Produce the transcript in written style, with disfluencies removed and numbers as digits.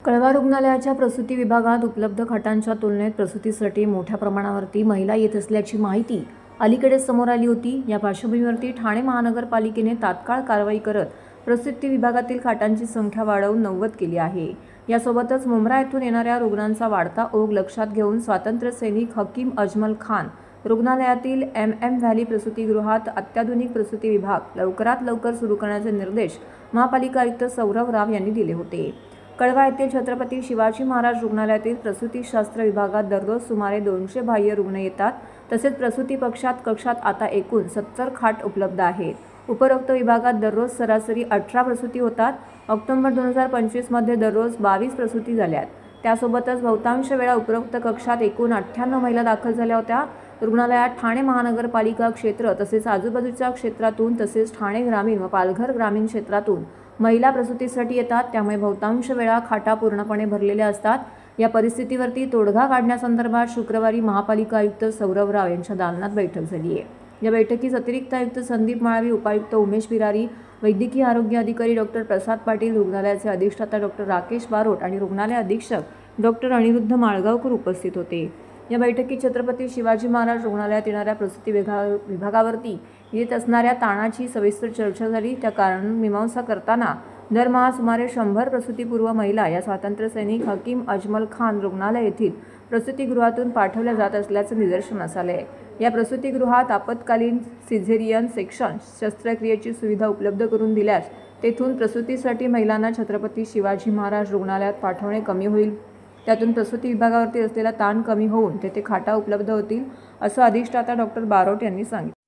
कळवा रुग्णालयाच्या प्रसूती विभागात उपलब्ध खाटांच्या तुलनेत प्रसूतीसाठी मोठ्या प्रमाणावरती महिला येत असल्याची माहिती अलीकडेच समोर आली होती। या पार्श्वभूमीवरती ठाणे महानगरपालिकेने तात्काळ कारवाई करत प्रसूती विभागातील खाटांची संख्या वाढवून 90 केली आहे। यासोबतच मुंब्रा येथून येणाऱ्या रुग्णांचा वाढता ओघ लक्षात घेऊन स्वातंत्र्य सैनिक हकीम अजमल खान रुग्णालयातील MM व्हॅली प्रसूतीगृहात अत्याधुनिक प्रसूती विभाग लवकरात लवकर सुरू करण्याचे निर्देश महापालिका आयुक्त सौरभ राव यांनी दिले होते। कळवा येथील छत्रपती शिवाजी महाराज रुग्णालयातील प्रसूतीशास्त्र विभागात दररोज सुमारे 200 बाह्य रुग्ण येतात। तसेच प्रसूती कक्षात आता एकूण 70 खाट उपलब्ध आहेत। उपरोक्त विभागात दररोज सरासरी 18 प्रसूती होतात। ऑक्टोबर 2025 मध्ये दररोज 22 प्रसूती झाल्यात। त्यासोबतच बहुतांश वेळा उपरोक्त कक्षात एकूण 98 महिला दाखल झाल्या होत्या। रुग्णालयात ठाणे महानगरपालिका क्षेत्र तसेच आजूबाजूच्या क्षेत्रातून तसेच ठाणे ग्रामीण व पालघर ग्रामीण क्षेत्रातून महिला प्रसूतीसाठी येतात। त्यामुळे बहुतांश वेळा खाटा पूर्णपणे भरलेल्या असतात। या परिस्थितीवरती तोडगा काढण्यासंदर्भात शुक्रवारी महापालिका आयुक्त सौरभ राव यांच्या दालनात बैठक झाली आहे। या बैठकीस अतिरिक्त आयुक्त संदीप माळवी, उपायुक्त उमेश बिरारी, वैद्यकीय आरोग्य अधिकारी डॉक्टर प्रसाद पाटील, रुग्णालयाचे अधिष्ठाता डॉक्टर राकेश बारोट आणि रुग्णालय अधीक्षक डॉक्टर अनिरुद्ध माळगावकर उपस्थित होते। या बैठकीत छत्रपती शिवाजी महाराज रुग्णालयात येणाऱ्या प्रसूती विभागावरती येत असणाऱ्या ताणाची सविस्तर चर्चा झाली। त्या कारण मीमांसा करताना दरमहा सुमारे 100 प्रसूतीपूर्व महिला या स्वातंत्र्य सैनिक हकीम अजमल खान रुग्णालय येथील प्रसूतीगृहातून पाठवल्या जात असल्याचं निदर्शनास आले। या प्रसूतीगृहात आपत्कालीन सिझेरियन सेक्शन शस्त्रक्रियेची सुविधा उपलब्ध करून दिल्यास तेथून प्रसूतीसाठी महिलांना छत्रपती शिवाजी महाराज रुग्णालयात पाठवणे कमी होईल। त्यातून प्रसूती विभागावरती असलेला ताण कमी होऊन तेथे खाटा उपलब्ध होतील, असं अधिष्ठाता डॉक्टर बारोट यांनी सांगितलं।